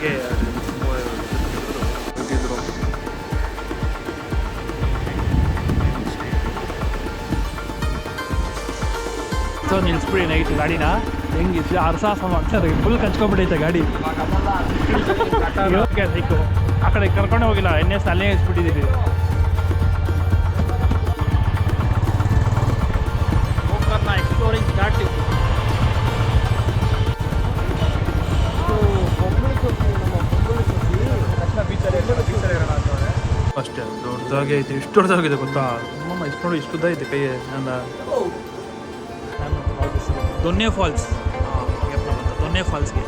ಅವಾಗೆ ಇದ್ದಿದ್ರು. So ನಿಲ್ಸ್ಬಿಡಿ night ಗಾಡಿನ ಹೆಂಗಿತ್ತು ಅರ್ಸಾಸ ಮಾಡ್ತಾರೆ, ಫುಲ್ ಕಚ್ಕೊಂಡ್ಬಿಟ್ಟೈತೆ ಗಾಡಿ. ಲೈಕು ಆ ಕಡೆ ಕರ್ಕೊಂಡೆ ಹೋಗಿಲ್ಲ, ಎಣ್ಣೆ ಅಲ್ಲೇ ಇಸ್ಬಿಟ್ಟಿದ್ದೀವಿ. Gokarna exploring start. ಅಷ್ಟೇ ದೊಡ್ಡದಾಗಿ ಐತೆ, ಇಷ್ಟು ದೊಡ್ಡದಾಗಿದೆ ಗೊತ್ತಾ ಅಮ್ಮಮ್ಮ, ಇಷ್ಟು ನೋಡಿ ಇಷ್ಟು ಉದ್ದ ಐತೆ ಕೈ. ದೊನ್ನೆ ಫಾಲ್ಸ್, ದೊನ್ನೆ ಫಾಲ್ಸ್ಗೆ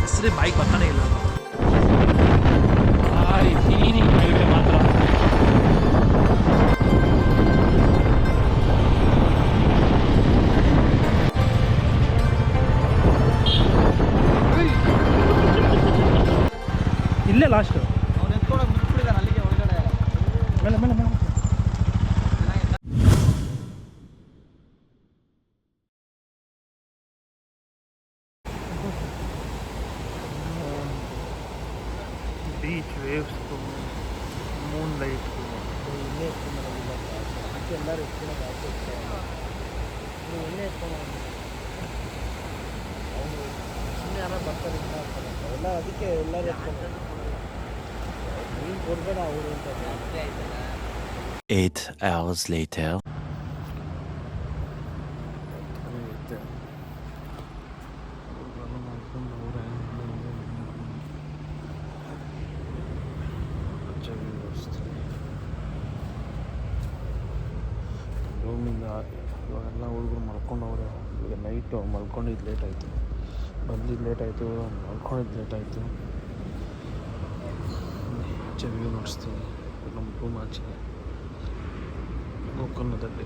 ಹೆಸರೇ ಬೈಕ್ ಬರ್ತಾನೆ ಇಲ್ಲ. ಮಾತ್ರ ಇಲ್ಲೇ ಲಾಸ್ಟ್ ಮೇಲೆ ಮೇಲೆ ಮೇಲೆ. ಬೀಚ್ ವೇವ್ಸ್, ಮೂನ್ ಲೈಟ್, ಎಲ್ಲರೂ ಎಣ್ಣೆ ಎತ್ಕೊಂಡು ಅವರು ಸುಮ್ಮನೆ ಯಾರು ಬರ್ತಾರೆ ಎಲ್ಲ, ಅದಕ್ಕೆ ಎಲ್ಲರೂ ಎತ್ಕೊಂಡು ನೀನು ಕೊಡ್ಬೇಡ ಅವರು ಅಂತ. 8 hours later. ರೂಮಿಂದ ಇವಾಗೆಲ್ಲ ಹುಡುಗರು ಮಲ್ಕೊಂಡವ್ರೆ. ಈಗ ನೈಟು ಮಲ್ಕೊಂಡಿದ್ದು ಲೇಟ್ ಆಯಿತು, ಬಂದಿದ್ದು ಲೇಟ್ ಆಯಿತು, ಮಲ್ಕೊಂಡಿದ್ದು ಲೇಟ್ ಆಯಿತು. ಆಚೆ ವ್ಯೂ ನೋಡಿಸ್ತೀನಿ, ನಮ್ಮ ರೂಮ್ ಆಚೆ ಗೋಕರ್ಣದಲ್ಲಿ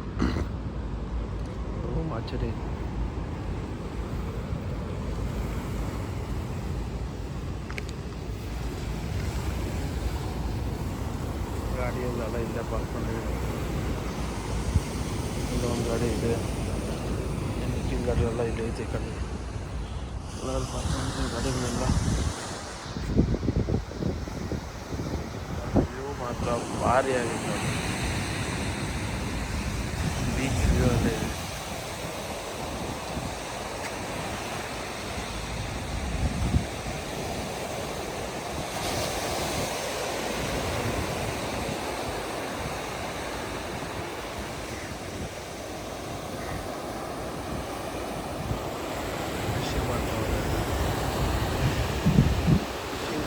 ರೂಮ್ ಆಚೆ. ಗಾಡಿಯಲ್ಲೆಲ್ಲ ಇಲ್ಲೇ ಪಾರ್ಕೊಂಡಿದ್ದೀವಿ. ಇಲ್ಲೊಂದು ಗಾಡಿ ಇದೆ, ಮಿಕ್ಕಿನ ಗಾಡಿ ಎಲ್ಲ ಇಲ್ಲಿ ಐತೆ. ಈ ಕಡೆ ಎಲ್ಲ ಪಾರ್ಕೊಂಡಿದ್ದೀವಿ ಗಾಡಿಗಳೆಲ್ಲ. ವ್ಯೂ ಮಾತ್ರ ಭಾರಿ ಆಗಿದೆ ನೋಡಿ, ಬೀಚ್ ವ್ಯೂ ಅಲ್ಲೇ ಇದೆ.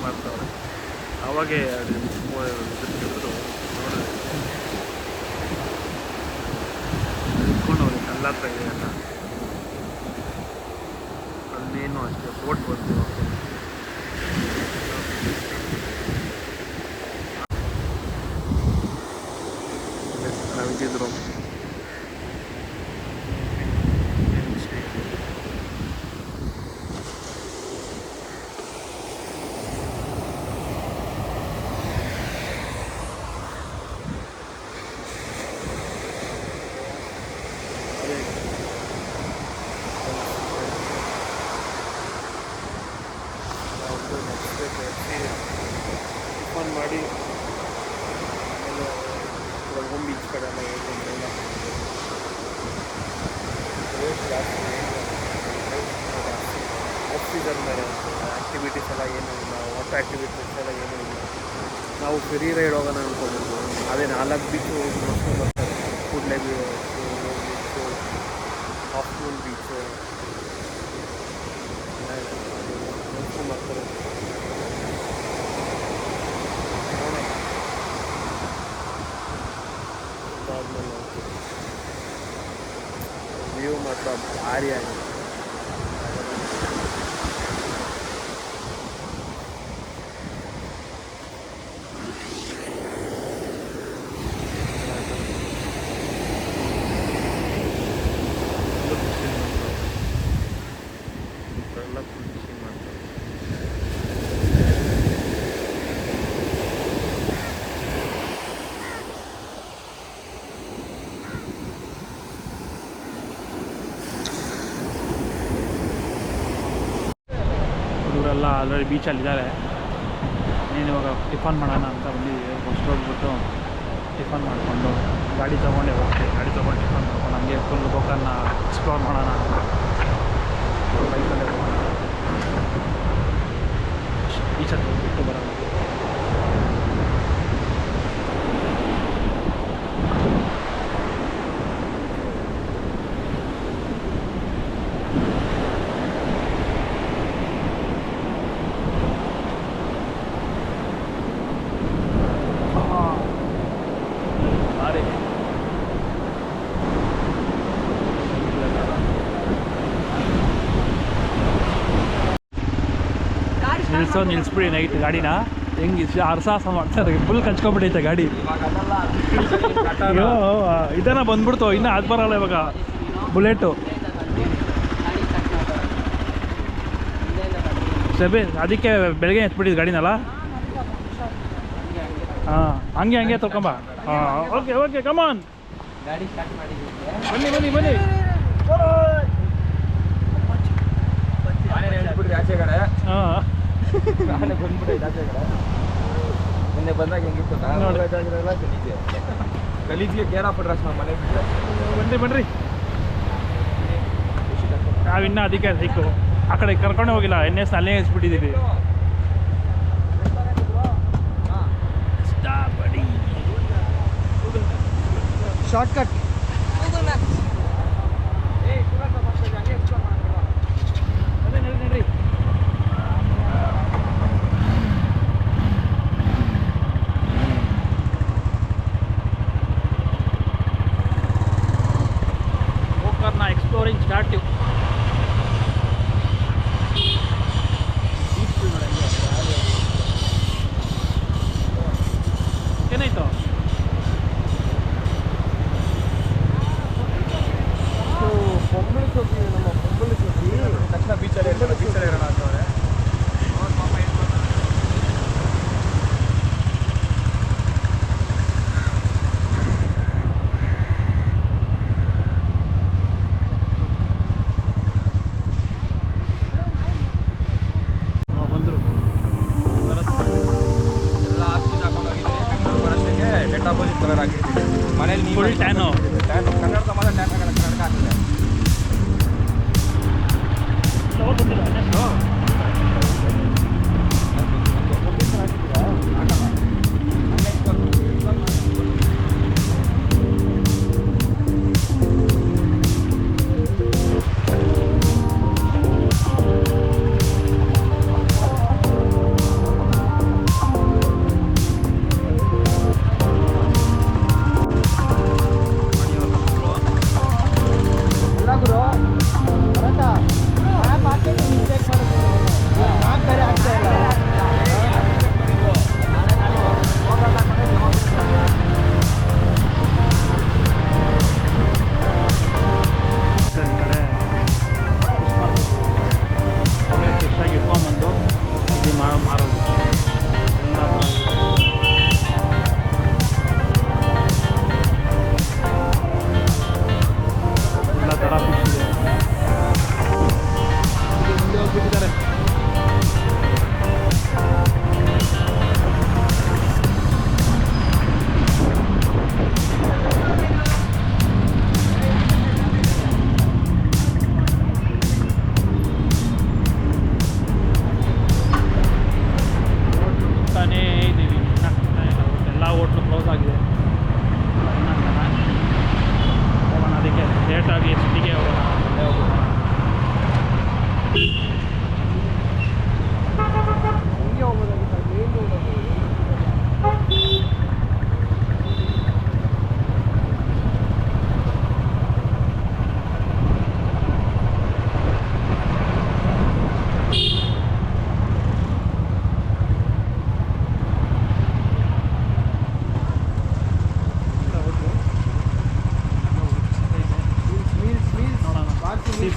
ಮಾಡ್ತಾವ್ರೆ ಅವಾಗೆ ಇಟ್ಕೊಂಡವ್ರೆ. ಕಲ್ಲ ಹತ್ರ ಇದೆ ಅಲ್ಲ, ಅಲ್ಲೇನು ಅಷ್ಟೇ ಬೋಟ್ ಬಂದು ನಾವಿದ್ದಿದ್ರು. ಟಿಫನ್ ಮಾಡಿ ಆಮೇಲೆ ಹೋಮ್ ಬೀಚ್ ಕಡೆ ಎಲ್ಲ ಹೋಗೋದ್ರೆಲ್ಲ ರೇಟ್ ಜಾಸ್ತಿ. ಆಫ್ ಸೀಸನ್ ಬೇರೆ, ಆ್ಯಕ್ಟಿವಿಟೀಸ್ ಎಲ್ಲ ಏನೂ ಇಲ್ಲ, ವಾಟರ್ ಆ್ಯಕ್ಟಿವಿಟೀಸ್ ಎಲ್ಲ ಏನೂ ಇಲ್ಲ. ನಾವು ಫೆರಿ ರೈಡ್ ಹೋಗೋಣ ಅಂದ್ಕೊಂಡಿದ್ದು, ಅದೇ 4 ಬೀಚು ನೋಡ್ಕೊಂಡು ಬರ್ತಾರೆ. ಕೂಡ್ಲೆ ಬೀಚು, ಹಾಫ್ ಮೂನ್ ಬೀಚು ನೋಡ್ಕೊಂಡು ಬರ್ತಾರೆ. ಅದಾದ್ಮೇಲೆ ವ್ಯೂ ಮಾತ್ರ ಭಾರಿ ಆಗಿದೆ. ಅವರೆಲ್ಲ ಆಲ್ರೆಡಿ ಬೀಚಲ್ಲಿದ್ದಾರೆ. ನೀನು ಇವಾಗ ಟಿಫನ್ ಮಾಡೋಣ ಅಂತ ಬಂದಿದ್ದೀವಿ. ಫಸ್ಟ್ ಹೋಗ್ಬಿಟ್ಟು ಟಿಫನ್ ಮಾಡಿಕೊಂಡು ಗಾಡಿ ತೊಗೊಂಡೇ ಹೋಗ್ತೀವಿ. ಗಾಡಿ ತೊಗೊಂಡು ಟಿಫನ್ ಮಾಡ್ಕೊಂಡು ಹಂಗೆ ಫುಲ್ ಗೋಕರ್ಣ ಎಕ್ಸ್ಪ್ಲೋರ್ ಮಾಡೋಣ ಅಂತ ಬೈಕಲ್ಲೇ ಹೋಗೋಣ. ಬೀಚ್ ಹತ್ರ ಬಿಟ್ಟು ಬರೋಣ. ನಿಲ್ಸ್ಬಿಡಿ ನೈಟ್ ಗಾಡಿನ. ಹೆಂಗೆ ಅರಸಾಹಸ ಮಾಡ್ತಾರೆ, ಫುಲ್ ಕಚ್ಕೊಂಡ್ಬಿಟ್ಟೈತೆ ಗಾಡಿ. ಅಯ್ಯೋ ಇದನ್ನ ಬಂದ್ಬಿಡ್ತು, ಇನ್ನೂ ಅದು ಬರಲ್ಲ ಇವಾಗ ಬುಲೆಟು. ಸಬೆ ಅದಕ್ಕೆ ಬೆಳಗ್ಗೆ ಎತ್ಬಿಟ್ಟಿದ್ದು ಗಾಡಿನಲ್ಲ. ಹಾಂ ಹಂಗೆ ತೊಗೊಂಬ. ಹಾಂ ಓಕೆ ಕಮಾನ್, ಬನ್ನಿ ಆಚೆ ಕಡೆ. ಹಾಂ ನಾನೇ ಬಂದ್ಬಿಟ್ಟೆ ಆಚೆ ಕಡೆ. ನಿನ್ನೆ ಬಂದಾಗ ಹೆಂಗಿತ್ತು ಗಲೀಜಿಗೆ ಕೇರಪಟ್ರೆ ನಾವು ಮನೆ ಬನ್ರಿ. ನಾವಿನ್ನೂ ಅದಕ್ಕೆ ಸಿಕ್ಕು ಆ ಕಡೆ ಕರ್ಕೊಂಡೇ ಹೋಗಿಲ್ಲ. NS ಅಲ್ಲೇ ಇಳಿಸ್ಬಿಟ್ಟಿದ್ದೀವಿ. ಶಾರ್ಟ್ ಕಟ್ ನಡ್ರಿ. ಗೋಕರ್ಣ ಎಕ್ಸ್ಪ್ಲೋರಿಂಗ್ ಸ್ಟಾರ್ಟಿವ್. ಏನಾಯ್ತು? ಬೊಂಬಳಿ ಚೌಕಿ, ನಮ್ಮ ಬೊಂಬಳಿ ಚೌಕಿ ತಕ್ಷಣ ಬೀಚಲ್ಲಿ ಇರೋಣ ಅಂತವ್ರೆ. ಬಂದರು ಎಲ್ಲ ಆಸ್ತಿನ ಹಾಕೊಂಡೋಗಿದ್ದೀನಿ. ಬೆಂಗಳೂರು ಬರೋಷ್ಟಕ್ಕೆ ನೆಟ್ ಆಪೋಸಿಟ್ ಕಲರ್ ಹಾಕಿರ್ತೀನಿ. ಮನೇಲಿ ಫುಲ್ ಟ್ಯಾನು. ಕನ್ನಡ ಸಮಾಜ ಟ್ಯಾನ್ ಕನ್ನಡ ಹಾಕಿದೆ.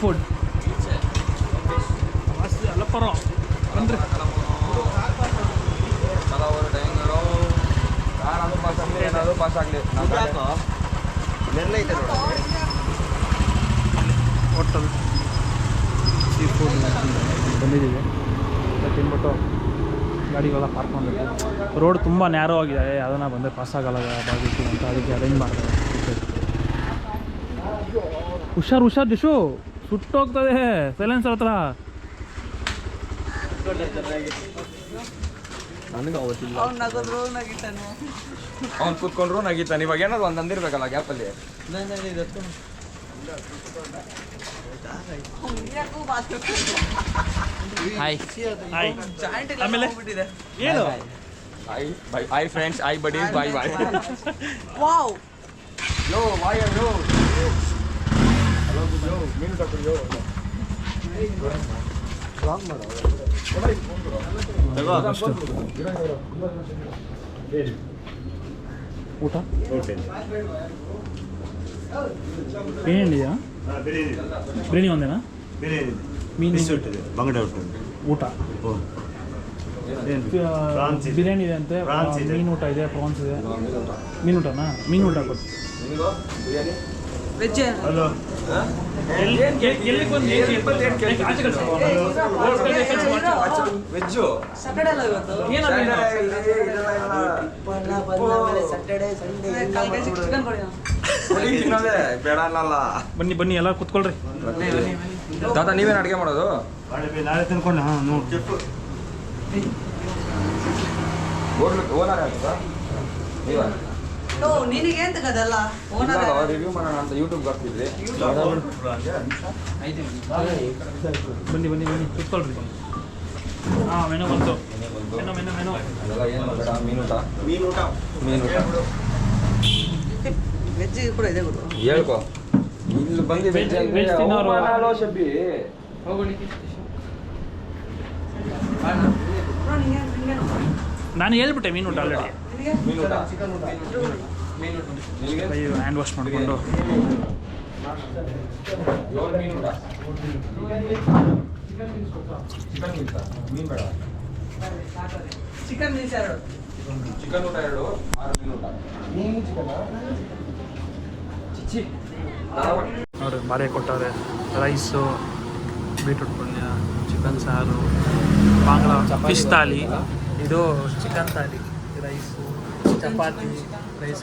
ಫುಡ್ ಮಸ್ತ್ ಅಲ್ಲಪ್ಪರೋ ಬನ್ರಿ. ಏನಾದರೂ ಪಾಸ್ ಆಗಲಿ. ನೆರಳೈತೆ ನೋಡಿ ಹೋಟೆಲ್ ಸೀ ಫುಡ್ ಬಂದಿದ್ದೀವಿ. ಮತ್ತೆ ತಿನ್ಬಿಟ್ಟು ಗಾಡಿಗೆಲ್ಲ ಪಾರ್ಕ್ ಮಾಡಬೇಕು. ರೋಡ್ ತುಂಬ ನ್ಯಾರೋ ಆಗಿದೆ, ಅದನ್ನು ಬಂದರೆ ಪಾಸ್ ಆಗಲ್ಲ ಬಾಗಿಲು ಅಂತ, ಅದಕ್ಕೆ ಅರೇಂಜ್ ಮಾಡ್ತಾರೆ. ಹುಷಾರು ಹುಷಾರು ದಿಶು, ಸುಟ್ಟೋಗ್ತದೆ ಸೈಲೆನ್ಸರ್ ಹತ್ರ. ನನಗೆ ಅವತ್ತಿಲ್ಲ, ಅವ್ನು ಕೂತ್ಕೊಂಡ್ರು ನಗೀತಾನೆ. ಇವಾಗ ಏನಾದ್ರು ಒಂದು ಅಂದಿರ್ಬೇಕಲ್ಲ ಗ್ಯಾಪಲ್ಲಿ. Hi hi. ಆಮೇಲೆ ಏನು I friends, I buddies, bye bye. Wow yo boy yo. Hello yo, ಮೀನು ತಗೊಳ್ಳಿ ಯೋ. ಲಾಂಗ್ ಮಾಡೋ ಊಟ ಏನಿದೆಯಾ? ಬಿರಿಯಾನಿ ಒಂದೇನಾ? ಮೀನು ಬಂಗಡೆ ಊಟ. ಊಟ ಬಿರಿಯಾನಿ ಇದೆ ಅಂತೆ, ಮೀನು ಊಟ ಇದೆ, ಪ್ರಾನ್ಸ್ ಇದೆ. ಮೀನು ಊಟನಾ? ಮೀನು ಊಟ ಕೊಟ್ಟು ವೆಜ್ ಹಲೋ ವೆಜ್ಜು ಸ್ಯಾಟರ್ಡೆ ಅಲ್ಲ ಇವತ್ತು, ಸ್ಯಾಟರ್ಡೆ ಸಂಡೇ. ಕಾಲ್ ಕೆಜಿ ಚಿಕನ್ ಕೊಡಿ. ತಿನ್ನೋದೇ ಬೇಡ ಅನ್ನಲ್ಲ. ಬನ್ನಿ ಬನ್ನಿ ಎಲ್ಲ ಕುತ್ಕೊಳ್ರಿ. ತಾತ ನೀವೇನು ಅಡುಗೆ ಮಾಡೋದು? ನಾಳೆ ತಿನ್ಕೊಂಡು ಹಾಂ ನೋಡಿ ಓನರ್ ಆಗ್ತದಾ ನೀವಾ? ನಿನಗೆ ಅಂತ ಕದಲ್ಲ ಓನರ್ ರಿವ್ಯೂ ಮಾಡೋಣ ಅಂತ ಯೂಟ್ಯೂಬ್ ಬರ್ತಿದ್ವಿ. ಬನ್ನಿ ಬನ್ನಿ ಬನ್ನಿ ಕುತ್ಕೊಳ್ರಿ. ಹಾಂ ಮೆನು ಬಂತು. ಮೆನು ಅದೆಲ್ಲ ಏನು ಬೇಡ. ಮೀನೂಟ ವೆಜ್ ಕೂಡ ಇದೆ ಗುರು. ಹೇಳ್ಕೊ. ಇಲ್ಲಿ ಬಂದು ವೆಜ್ ವೆಜ್ ತಿನ್ನೋರು ಶಬ್ಬಿ ನಾನು ಹೇಳ್ಬಿಟ್ಟೆ ಮೀನು ಊಟ ಆಲ್ರೆಡಿ. ಮೀನೂಟ ಕೈ ಹ್ಯಾಂಡ್ ವಾಶ್ ಮಾಡಿಕೊಂಡು ಮೀನೂಟ ಮೀನು ಬೇಡ. ಚಿಕನ್ ಮೀನ್ಸ್ ಎರಡು, ಚಿಕನ್ ಊಟ 2, 6 ಮೀನೂಟ. ನೋಡಿ ಬಾರೆ ಕೊಟ್ಟವ್ರೆ. ರೈಸು, ಬೀಟ್ರೂಟ್ ಪಲ್ಯ, ಚಿಕನ್ ಸಾರು, ಬಾಂಗ್ಲಾ ಫಿಶ್ ತಾಲಿ, ಇದು chicken thali, rice, chapati, rice,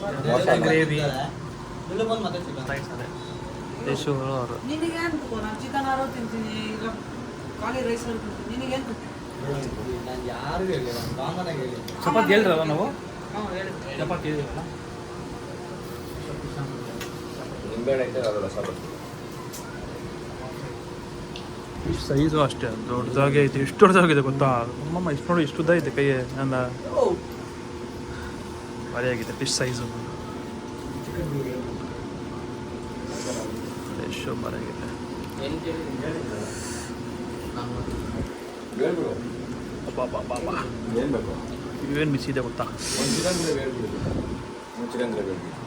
gravy, rice ಅದೇ ಯಶು ಅವರು. ನಿನಗೆ ಅಂತ ನಾನು ಚಿಕನ್ ಆರೋ ತಿಂತೀನಿ, ಇಲ್ಲ ಖಾಲಿ ರೈಸ್ ಆರು ತಿಂತೀನಿ. ನಿನಗೆ ಅಂತ ಚಪಾತಿ ಹೇಳಿದ್ರಲ್ಲ ನಾವು, ಹೇಳಿ. ಚಪಾತಿ ಹೇಳಿದ್ರಲ್ಲ. ನಿಂಬೆಹಣ್ಣು ಐತೆ ಅದಲ್ಲ ಸಾಕು. ಸೈಜು ಅಷ್ಟೇ ದೊಡ್ಡದಾಗಿ ಐತೆ. ಎಷ್ಟು ದೊಡ್ಡದಾಗಿದೆ ಗೊತ್ತಾ? ಅಮ್ಮಮ್ಮ ಇಷ್ಟು ನೋಡಿ, ಇಷ್ಟು ಉದ್ದ ಐತೆ ಕೈ. ನನ್ನ ಭಾರಿ ಆಗಿದೆ ಫಿಶ್ ಸೈಜು. ಎಷ್ಟು ಭಾರಿ ಆಗಿದೆ. ಹೇಳ್ಬಿಡು ಅಬ್ಬಾ ಏನು ಬೇಕು. ಇವೇನು ಮಿಸ್ ಇದೆ ಗೊತ್ತಾ? ಒಂದು ಚಿಕನ್ ಗ್ರೇವಿ ಹೇಳ್ಬಿಡು. ಒಂದು ಚಿಕನ್ ಗ್ರೇವಿ ಹೇಳ್ಬಿಡು.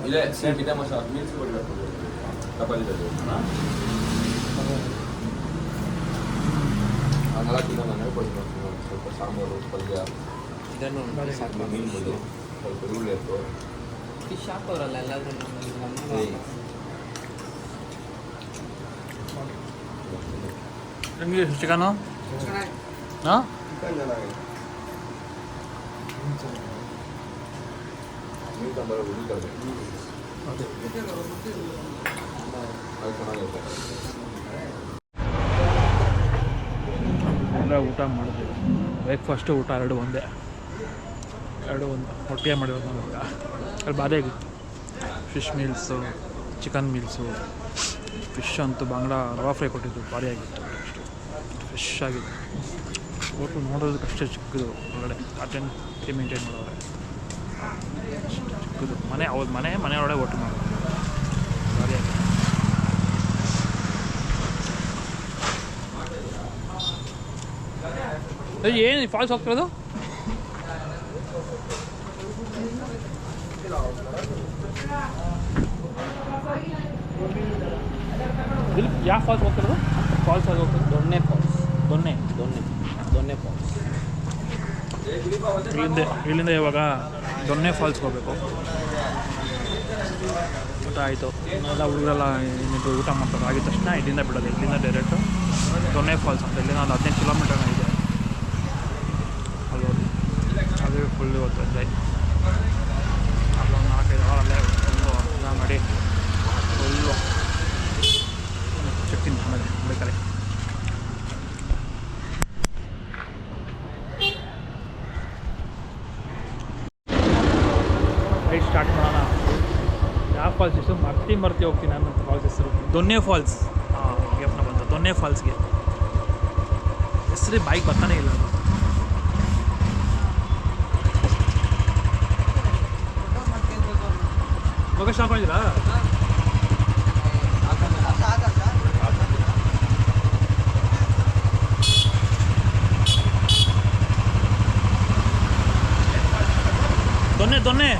ಇಲ್ಲೇ ಸೇಮ್ ಇದೆ ಮಸಾಲ ಮೀನ್ಸ್ ಕೊಡಬೇಕು. ಚಪಾತಿ ಜೊತೆ ಅದೆಲ್ಲ ತಿನ್ನೋ ನಾನು ಹೇಳ್ಕೊಡ್ತೀನಿ. ಸ್ವಲ್ಪ ಸಾಂಬಾರು, ಪಲ್ಯ, ಮೀನು ಮುದ್ದೆ, ಸ್ವಲ್ಪ ಈರುಳ್ಳಿ ಹಾಕು. ಫಿಶ್ ಹಾಕೋರಲ್ಲ ಎಲ್ಲಾದ್ರೂ. ನಿಮಗೆ ಚಿಕನು ಹಾಂ ಚಿಕನ್ ಚೆನ್ನಾಗಿದೆ. ಮೀನು ಸಾಂಬಾರು ಹುಡಿ ತರಬೇಕು. ಅದು ಚೆನ್ನಾಗಿರುತ್ತೆ. ಎಲ್ಲ ಊಟ ಮಾಡಿದ್ವಿ. ಬ್ರೇಕ್ಫಾಸ್ಟು ಊಟ ಎರಡು ಒಂದೇ, ಎರಡು ಒಂದು ಒಟ್ಟಿಗೆ ಮಾಡಿರೋದು ನಾವು. ಅಲ್ಲಿ ಬಾರಿ ಆಗಿತ್ತು. Fish meals, chicken meals, fish ಅಂತೂ ಬಾಂಗ್ಲಾ ರವಾ ಫ್ರೈ ಕೊಟ್ಟಿದ್ದು ಭಾರಿ ಆಗಿತ್ತು. ಅಷ್ಟು ಫ್ರೆಶ್ ಆಗಿತ್ತು. ಹೋಟ್ಲು ನೋಡೋದಕ್ಕಷ್ಟೇ ಚಿಕ್ಕದು, ಒಳಗಡೆ ಅಟೆಂಟಿ ಮೇಂಟೈನ್ ಮಾಡೋರೆ. ಅಷ್ಟು ಚಿಕ್ಕದು ಮನೆ, ಅವ್ರ ಮನೆಯೊಳಗೆ ಹೋಟ್ಲು ಮಾಡೋದು ಭಾರಿ ಆಗಿತ್ತು. ಏನು ಫಾಲ್ಸ್ ಹೋಗ್ತಿರೋದು? ಇಲ್ಲಿ ಯಾವ ಫಾಲ್ಸ್ ಹೋಗ್ತಿರೋದು? ಫಾಲ್ಸ್ ಆಗಿ ಹೋಗ್ತದೆ. ದೊಣ್ಣೆ ಫಾಲ್ಸ್. ದೊಣ್ಣೆ ಫಾಲ್ಸ್. ಇಲ್ಲಿಂದ ಇವಾಗ ದೊಣ್ಣೆ ಫಾಲ್ಸ್ಗೆ ಹೋಗ್ಬೇಕು. ಊಟ ಆಯಿತು. ಎಲ್ಲ ಹುಡುಗರೆಲ್ಲ ಇನ್ನಿಬ್ಬರು ಊಟ ಮಾಡ್ತಾರೆ. ಆಗಿದ ತಕ್ಷಣ ಇಲ್ಲಿಂದ ಬಿಡೋದು. ಇಲ್ಲಿಂದ ಡೈರೆಕ್ಟು ದೊನ್ನೆ ಫಾಲ್ಸ್ ಅಂತ. ಇಲ್ಲಿಂದ ಒಂದು 15 ಕಿಲೋಮೀಟರ್ ಇದೆ. ಅಲ್ಲಿ ಅದು ಫುಲ್ ಇವತ್ತು ಎಂಜಾಯ್. ಅಲ್ಲೊಂದು 4-5 ಅವರಲ್ಲೇ ಫುಲ್ಲು ಎಲ್ಲ ಮಾಡಿ ಫುಲ್ಲು ಸಿಗ್ತೀನಿ ಆಮೇಲೆ ಬೇಕಾರೆ. ರೈಟ್ ಸ್ಟಾರ್ಟ್ ಮಾಡೋಣ. ಯಾವ ಫಾಲ್ಸ್ ಹೆಸರು ಮರ್ತಿ ಹೋಗ್ತೀನಿ ನಾನು. ಫಾಲ್ಸ್ ಹೆಸರು ದೊನ್ನೆ ಫಾಲ್ಸ್. ಹಾಂ, ಜ್ಞಾಪನ ಬಂತು. ದೊನ್ನೆ ಫಾಲ್ಸ್ಗೆ ಹೆಸರು ಬೈಕ್ ಬರ್ತಾನೆ ಇಲ್ಲ. ಲೊಕೇಶನ್ ಹಾಕೊಂಡಿದ್ದೀರಾ? ದೊನ್ನೆ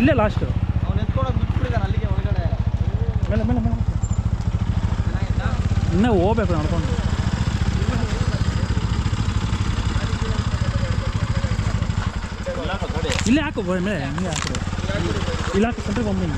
ಇಲ್ಲೇ ಲಾಸ್ಟು ಅವ್ನು ಎತ್ಕೊಳಕ್ಕೆ ಬಿಟ್ಬಿಟ್ಟಿದ್ದಾನೆ ಅಲ್ಲಿಗೆ ಒಳಗಡೆ. ಮೇಲೆ ಮೇಲೆ ಮೇಲೆ ಇನ್ನೂ ಹೋಗ್ಬೇಕು ನಡ್ಕೊಂಡು. ಇಲ್ಲೇ ಹಾಕು ಮೇಲೆ ಹಂಗೆ ಹಾಕು. ಇಲ್ಲಿ ಹಾಕು ಸೆಂಟ್ರಿಗೆ ಒಮ್ಮೆ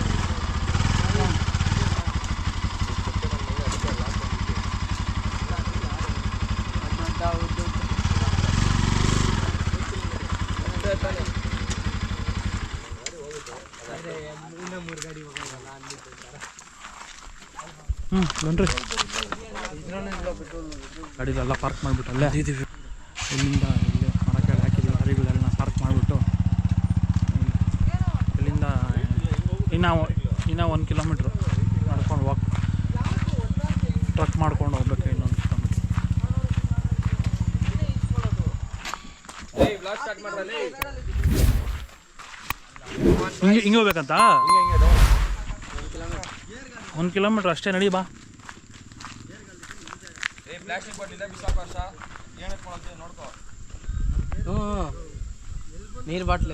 ಬನ್ರಿ. ಗಾಡಿಲೆಲ್ಲ ಪಾರ್ಕ್ ಮಾಡಿಬಿಟ್ಟು ಅಲ್ಲೇ ಇದ್ದೀವಿ. ಇಲ್ಲಿಂದ ಇಲ್ಲಿ ಮರ ಕೆಳಗೆ ಹಾಕಿದ್ದೀವಿ ಗಾಡಿಗಳೆಲ್ಲ ಪಾರ್ಕ್ ಮಾಡಿಬಿಟ್ಟು ಇಲ್ಲಿಂದ ಇನ್ನೂ 1 ಕಿಲೋಮೀಟ್ರು ಮಾಡ್ಕೊಂಡು ವಾಕ್ ಟ್ರಕ್ ಮಾಡ್ಕೊಂಡು ಹೋಗ್ಬೇಕು. ಇನ್ನೊಂದು ಕಿಲೋಮೀಟ್ರ್ ಹಿಂಗೆ ಹೋಗ್ಬೇಕಂತ. 1 ಕಿಲೋಮೀಟ್ರ್ ಅಷ್ಟೇ, ನಡಿ ಬಾ. ಪ್ಲಾಸ್ಟಿಕ್ ಬಾಟಲ್ ಇಲ್ಲ ಬಿಸಾಕ ಏನಕ್ಕೆ ನೋಡ್ಕೋ. ನೀರು ಬಾಟ್ಲ್